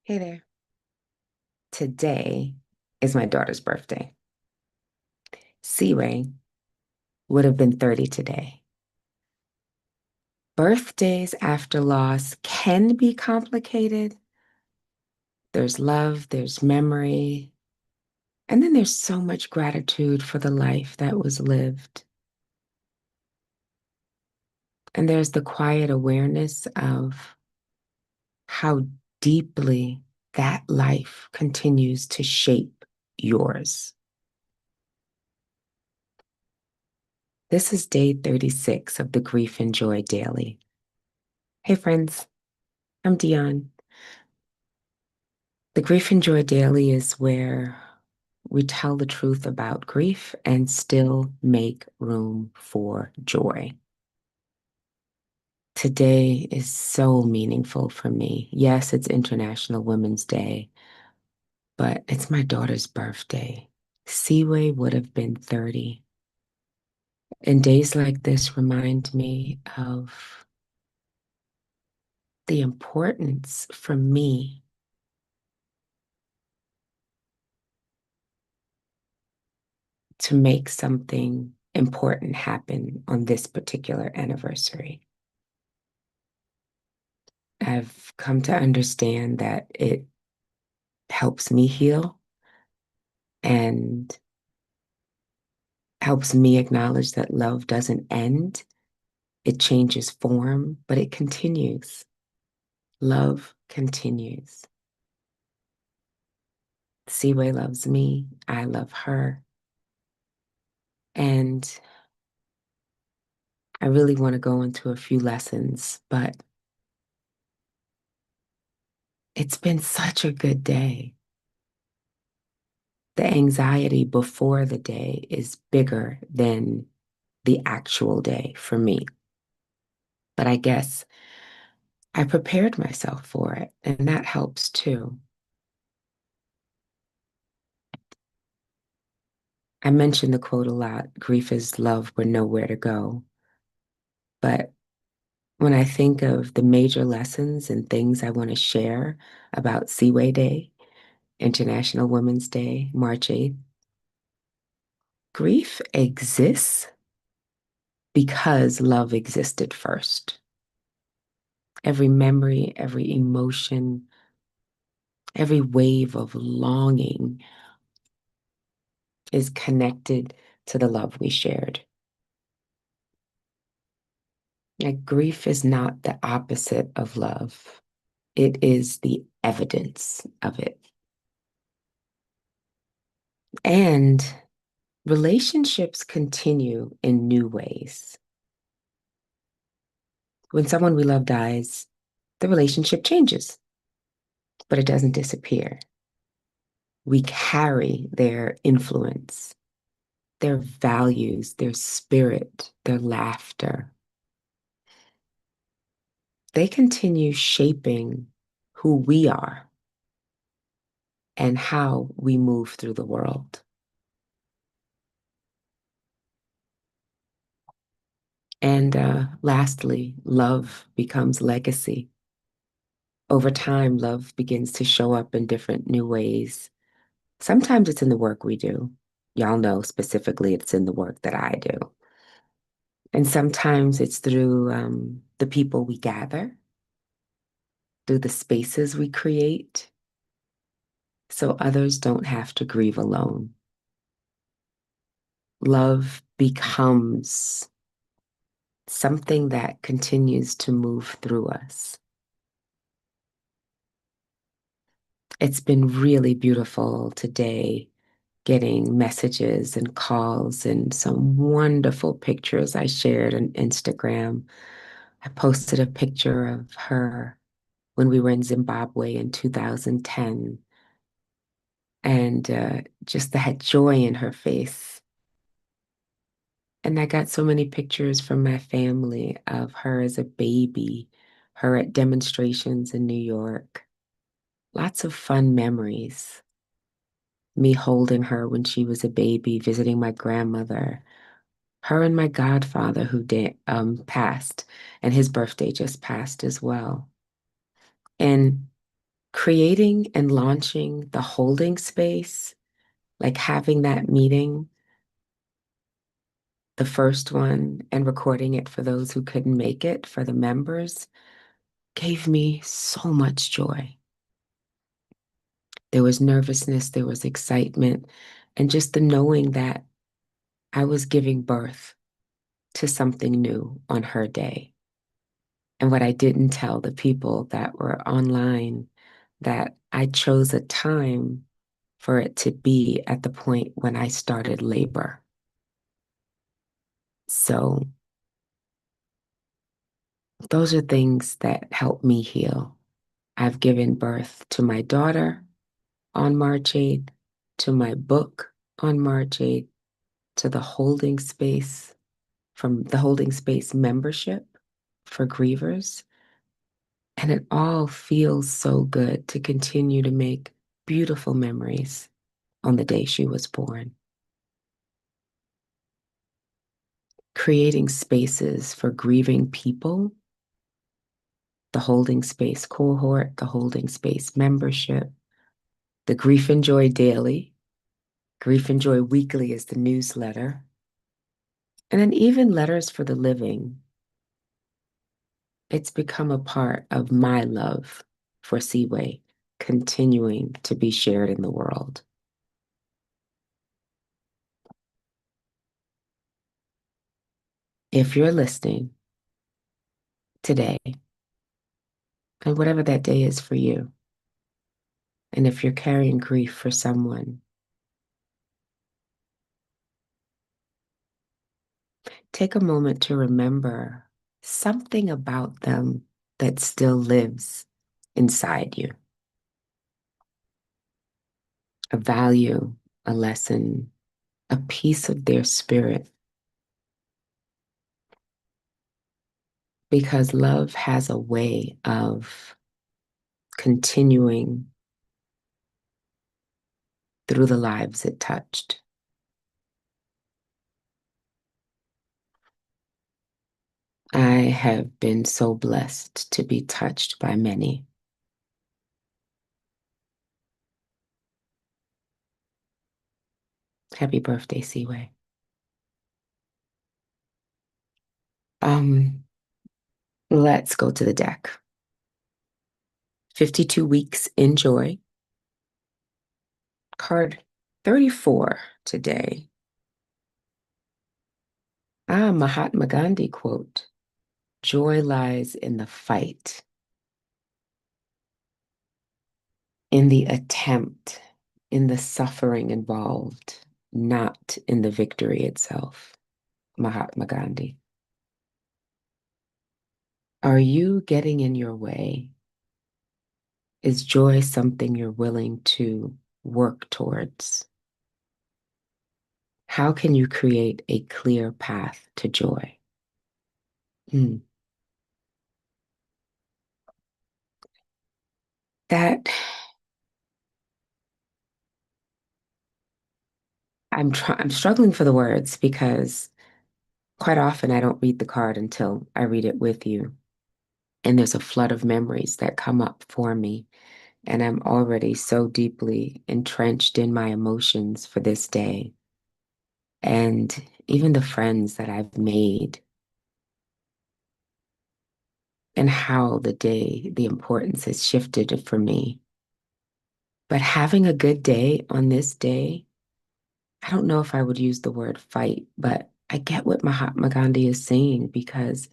Hey there. Today is my daughter's birthday. Seaway would have been 30 today. Birthdays after loss can be complicated. There's love, there's memory, and then there's so much gratitude for the life that was lived. And there's the quiet awareness of how deeply that life continues to shape yours. This is day 36 of the Grief and Joy Daily. Hey, friends. I'm Dionne. The Grief and Joy Daily is where we tell the truth about grief and still make room for joy. Today is so meaningful for me. Yes, it's International Women's Day, but it's my daughter's birthday. Seaway would have been 30. And days like this remind me of the importance for me to make something important happen on this particular anniversary. I've come to understand that it helps me heal and helps me acknowledge that love doesn't end. It changes form, but it continues. Love continues. Seaway loves me. I love her. And I really want to go into a few lessons, but it's been such a good day. The anxiety before the day is bigger than the actual day for me. But I guess I prepared myself for it, and that helps too. I mention the quote a lot, grief is love with nowhere to go. But when I think of the major lessons and things I want to share about Seaway Day, International Women's Day, March 8th, grief exists because love existed first. Every memory, every emotion, every wave of longing is connected to the love we shared. Like grief is not the opposite of love. It is the evidence of it. And relationships continue in new ways. When someone we love dies, the relationship changes, but it doesn't disappear. We carry their influence, their values, their spirit, their laughter. They continue shaping who we are and how we move through the world. And lastly, love becomes legacy. Over time, love begins to show up in different new ways. Sometimes it's in the work we do. Y'all know specifically it's in the work that I do. And sometimes it's through the people we gather, through the spaces we create, so others don't have to grieve alone. Love becomes something that continues to move through us. It's been really beautiful today getting messages and calls and some wonderful pictures I shared on Instagram. I posted a picture of her when we were in Zimbabwe in 2010 and just that joy in her face. And I got so many pictures from my family of her as a baby, her at demonstrations in New York. Lots of fun memories. Me holding her when she was a baby, visiting my grandmother, her and my godfather who passed, and his birthday just passed as well. And Creating and launching the holding space, like having that meeting, the first one, and recording it for those who couldn't make it, for the members, gave me so much joy. There was nervousness, there was excitement, and just the knowing that I was giving birth to something new on her day. And what I didn't tell the people that were online, that I chose a time for it to be at the point when I started labor. So those are things that help me heal. I've given birth to my daughter on March 8th, to my book on March 8th, to the holding space, from the holding space membership for grievers. And it all feels so good to continue to make beautiful memories on the day she was born. Creating spaces for grieving people, the holding space cohort, the holding space membership, the Grief and Joy Daily. Grief and Joy Weekly is the newsletter. And then even Letters for the Living. It's become a part of my love for Seaway, continuing to be shared in the world. If you're listening today, and whatever that day is for you, and if you're carrying grief for someone, take a moment to remember something about them that still lives inside you. A value, a lesson, a piece of their spirit. Because love has a way of continuing through the lives it touched. I have been so blessed to be touched by many. Happy birthday, Seaway. Um, let's go to the deck. 52 weeks in joy. Card 34 today. Mahatma Gandhi quote: joy lies in the fight, in the attempt, in the suffering involved, not in the victory itself. Mahatma Gandhi. Are you getting in your way? Is joy something you're willing to work towards? How can you create a clear path to joy? Mm. That I'm struggling for the words because quite often I don't read the card until I read it with you. And there's a flood of memories that come up for me. And I'm already so deeply entrenched in my emotions for this day. And even the friends that I've made, and how the day, the importance has shifted for me. But having a good day on this day, I don't know if I would use the word fight, but I get what Mahatma Gandhi is saying because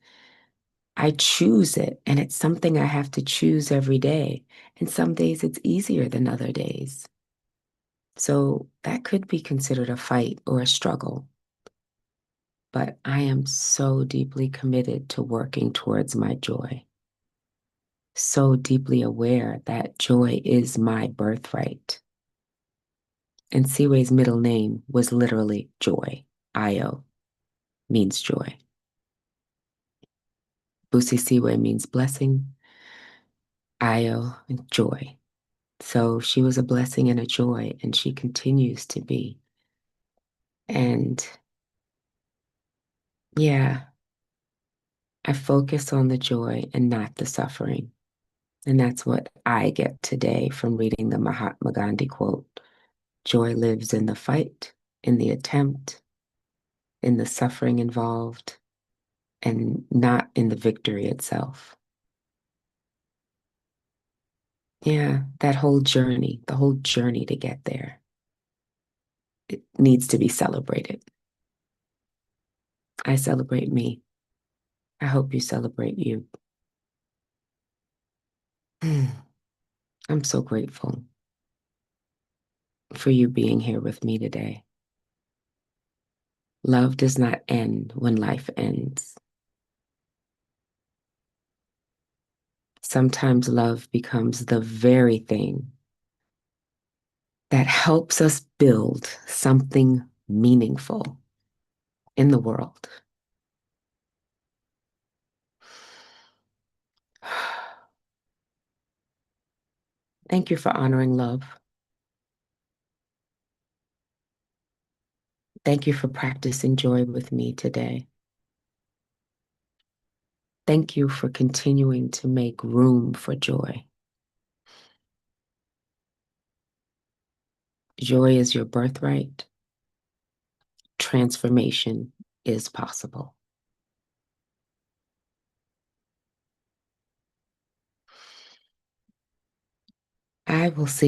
I choose it and it's something I have to choose every day. And some days it's easier than other days. So that could be considered a fight or a struggle. But I am so deeply committed to working towards my joy. So deeply aware that joy is my birthright. And Siway's middle name was literally Joy. Io means joy. Busi Siwe means blessing. Io, joy. So she was a blessing and a joy, and she continues to be. And yeah, I focus on the joy and not the suffering. And that's what I get today from reading the Mahatma Gandhi quote: joy lives in the fight, in the attempt, in the suffering involved, and not in the victory itself. Yeah, that whole journey, the whole journey to get there, it needs to be celebrated. I celebrate me. I hope you celebrate you. I'm so grateful for you being here with me today. Love does not end when life ends. Sometimes love becomes the very thing that helps us build something meaningful in the world. Thank you for honoring love. Thank you for practicing joy with me today. Thank you for continuing to make room for joy. Joy is your birthright. Transformation is possible. I will see